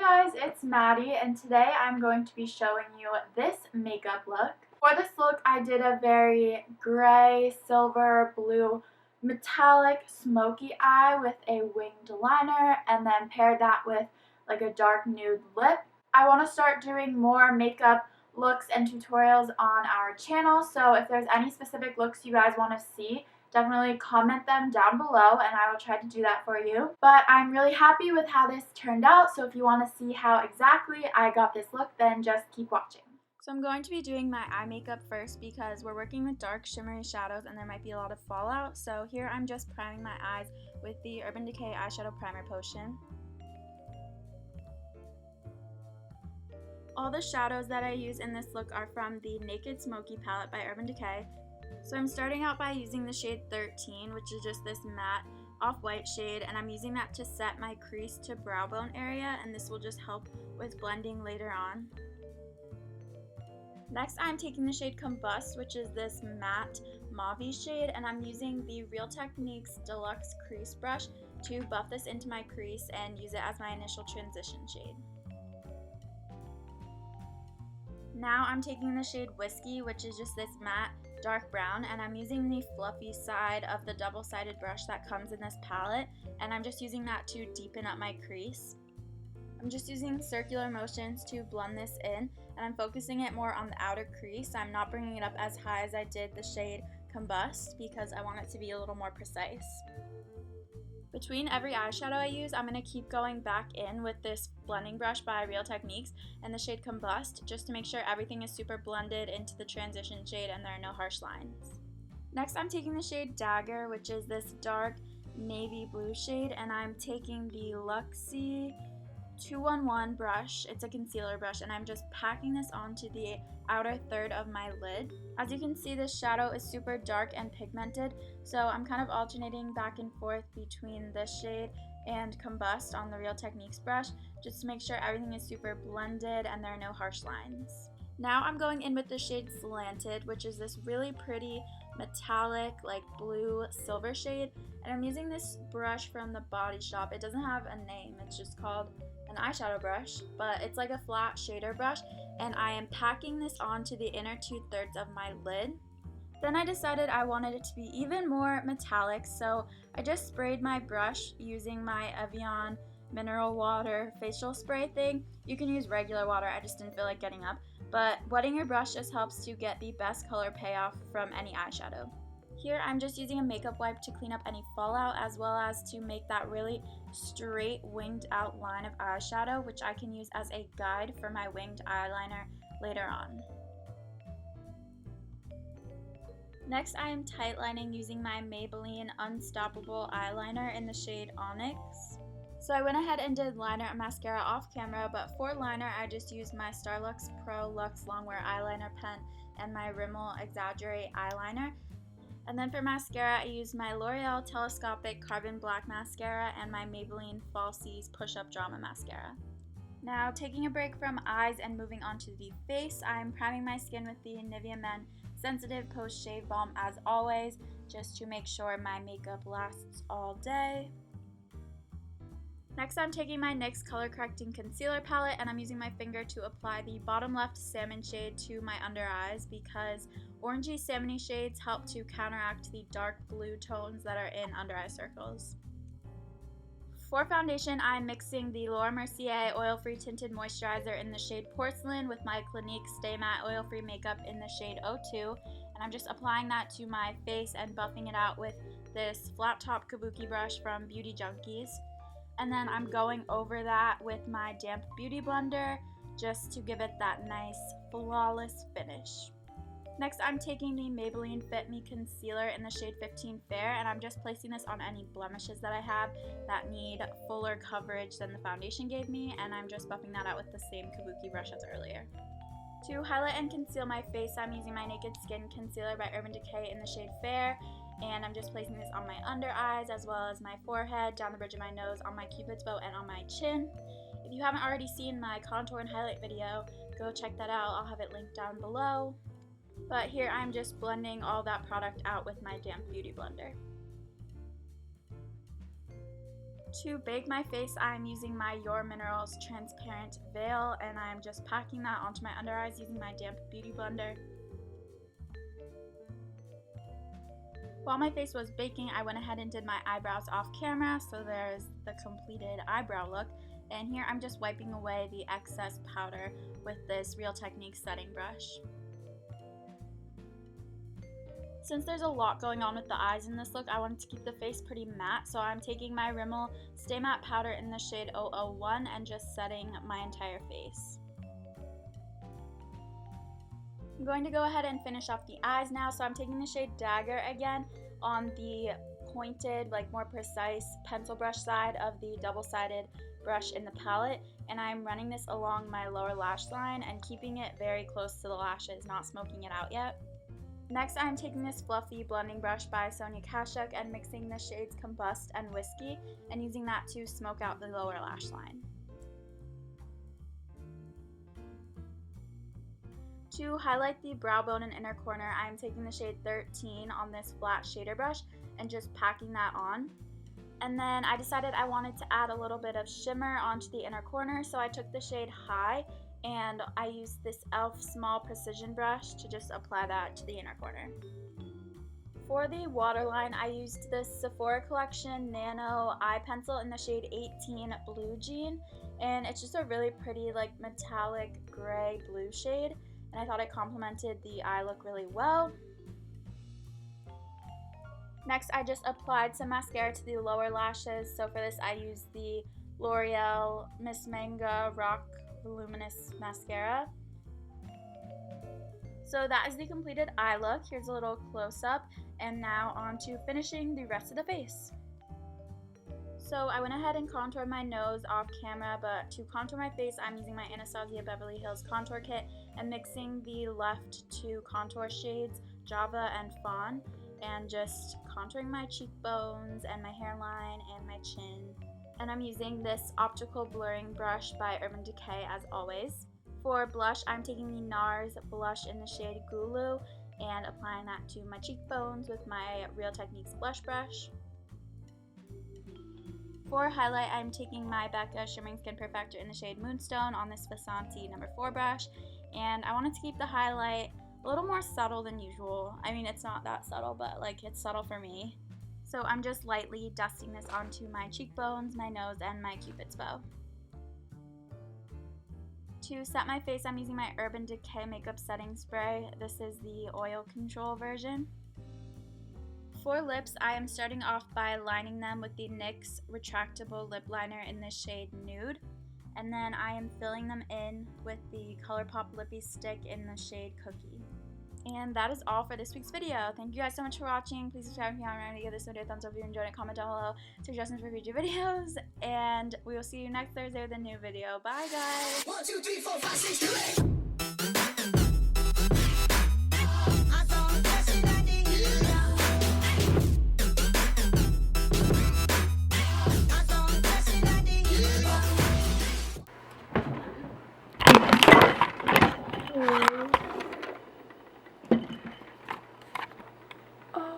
Guys, it's Maddie, and today I'm going to be showing you this makeup look. For this look, I did a very gray, silver, blue, metallic, smoky eye with a winged liner, and then paired that with like a dark nude lip. I want to start doing more makeup looks and tutorials on our channel, so if there's any specific looks you guys want to see, definitely comment them down below and I will try to do that for you. But I'm really happy with how this turned out, so if you want to see how exactly I got this look, then just keep watching. So I'm going to be doing my eye makeup first because we're working with dark shimmery shadows and there might be a lot of fallout. So here I'm just priming my eyes with the Urban Decay Eyeshadow Primer Potion. All the shadows that I use in this look are from the Naked Smoky palette by Urban Decay. So I'm starting out by using the shade 13, which is just this matte off-white shade, and I'm using that to set my crease to brow bone area, and this will just help with blending later on. Next, I'm taking the shade Combust, which is this matte mauve shade, and I'm using the Real Techniques Deluxe Crease Brush to buff this into my crease and use it as my initial transition shade. Now I'm taking the shade Whiskey, which is just this matte dark brown, and I'm using the fluffy side of the double-sided brush that comes in this palette, and I'm just using that to deepen up my crease. I'm just using circular motions to blend this in, and I'm focusing it more on the outer crease. I'm not bringing it up as high as I did the shade Combust because I want it to be a little more precise. Between every eyeshadow I use, I'm going to keep going back in with this blending brush by Real Techniques and the shade Combust just to make sure everything is super blended into the transition shade and there are no harsh lines. Next, I'm taking the shade Dagger, which is this dark navy blue shade, and I'm taking the Luxe 211 brush. It's a concealer brush, and I'm just packing this onto the outer third of my lid. As you can see, this shadow is super dark and pigmented, so I'm kind of alternating back and forth between this shade and Combust on the Real Techniques brush just to make sure everything is super blended and there are no harsh lines. Now I'm going in with the shade Slanted, which is this really pretty metallic like blue silver shade, and I'm using this brush from the Body Shop. It doesn't have a name, it's just called an eyeshadow brush, but it's like a flat shader brush, and I am packing this onto the inner 2/3 of my lid. Then I decided I wanted it to be even more metallic, so I just sprayed my brush using my Evian mineral water facial spray thing. You can use regular water, I just didn't feel like getting up, but wetting your brush just helps to get the best color payoff from any eyeshadow. Here I'm just using a makeup wipe to clean up any fallout as well as to make that really straight winged out line of eyeshadow, which I can use as a guide for my winged eyeliner later on. Next, I am tightlining using my Maybelline Unstoppable eyeliner in the shade Onyx. So I went ahead and did liner and mascara off camera, but for liner I just used my Starlooks Pro Luxe Longwear eyeliner pen and my Rimmel Exaggerate eyeliner. And then for mascara, I used my L'Oreal Telescopic Carbon Black Mascara and my Maybelline Falsies Pushup Drama Mascara. Now, taking a break from eyes and moving on to the face, I'm priming my skin with the Nivea Men Sensitive Post Shave Balm as always, just to make sure my makeup lasts all day. Next, I'm taking my NYX Color Correcting Concealer Palette and I'm using my finger to apply the bottom left salmon shade to my under eyes because orangey salmony shades help to counteract the dark blue tones that are in under eye circles. For foundation, I'm mixing the Laura Mercier Oil-Free Tinted Moisturizer in the shade Porcelain with my Clinique Stay Matte Oil-Free Makeup in the shade 02, and I'm just applying that to my face and buffing it out with this flat top kabuki brush from Beauty Junkies. And then I'm going over that with my damp beauty blender just to give it that nice flawless finish. Next, I'm taking the Maybelline Fit Me Concealer in the shade 15 Fair, and I'm just placing this on any blemishes that I have that need fuller coverage than the foundation gave me, and I'm just buffing that out with the same kabuki brush as earlier. To highlight and conceal my face, I'm using my Naked Skin Concealer by Urban Decay in the shade Fair, and I'm just placing this on my under eyes as well as my forehead, down the bridge of my nose, on my cupid's bow, and on my chin. If you haven't already seen my contour and highlight video, go check that out. I'll have it linked down below. But here I'm just blending all that product out with my damp beauty blender. To bake my face, I'm using my Your Minerals Transparent Veil, and I'm just packing that onto my under eyes using my damp beauty blender. While my face was baking, I went ahead and did my eyebrows off camera, so there's the completed eyebrow look. And here I'm just wiping away the excess powder with this Real Techniques setting brush. Since there's a lot going on with the eyes in this look, I wanted to keep the face pretty matte, so I'm taking my Rimmel Stay Matte Powder in the shade 001 and just setting my entire face. I'm going to go ahead and finish off the eyes now, so I'm taking the shade Dagger again on the pointed, like more precise pencil brush side of the double-sided brush in the palette, and I'm running this along my lower lash line and keeping it very close to the lashes, not smoking it out yet. Next, I'm taking this fluffy blending brush by Sonia Kashuk and mixing the shades Combust and Whiskey and using that to smoke out the lower lash line. To highlight the brow bone and inner corner, I'm taking the shade 13 on this flat shader brush and just packing that on. And then I decided I wanted to add a little bit of shimmer onto the inner corner, so I took the shade High and I used this e.l.f. small precision brush to just apply that to the inner corner. For the waterline, I used this Sephora Collection Nano Eye Pencil in the shade 18 Blue Jean, and it's just a really pretty like metallic gray blue shade, and I thought it complemented the eye look really well. Next, I just applied some mascara to the lower lashes, so for this I used the L'Oreal Miss Manga Rock Voluminous Mascara. So that is the completed eye look. Here's a little close-up, and now on to finishing the rest of the face. So I went ahead and contoured my nose off camera, but to contour my face, I'm using my Anastasia Beverly Hills Contour Kit and mixing the left two contour shades, Java and Fawn, and just contouring my cheekbones and my hairline and my chin. And I'm using this optical blurring brush by Urban Decay as always. For blush, I'm taking the NARS blush in the shade Gulu and applying that to my cheekbones with my Real Techniques blush brush. For highlight, I'm taking my Becca Shimmering Skin Perfector in the shade Moonstone on this Vasanti No. 4 brush, and I wanted to keep the highlight a little more subtle than usual. I mean, it's not that subtle, but like it's subtle for me. So I'm just lightly dusting this onto my cheekbones, my nose, and my Cupid's bow. To set my face, I'm using my Urban Decay Makeup Setting Spray. This is the oil control version. For lips, I am starting off by lining them with the NYX Retractable Lip Liner in the shade Nude. And then I am filling them in with the ColourPop Lippy Stick in the shade Cookie. And that is all for this week's video. Thank you guys so much for watching. Please subscribe if you haven't already. Give this video a thumbs up if you enjoyed it. Comment down below suggestions for future videos. And we will see you next Thursday with a new video. Bye, guys. 1, 2, 3, 4, 5, 6, 7, 8.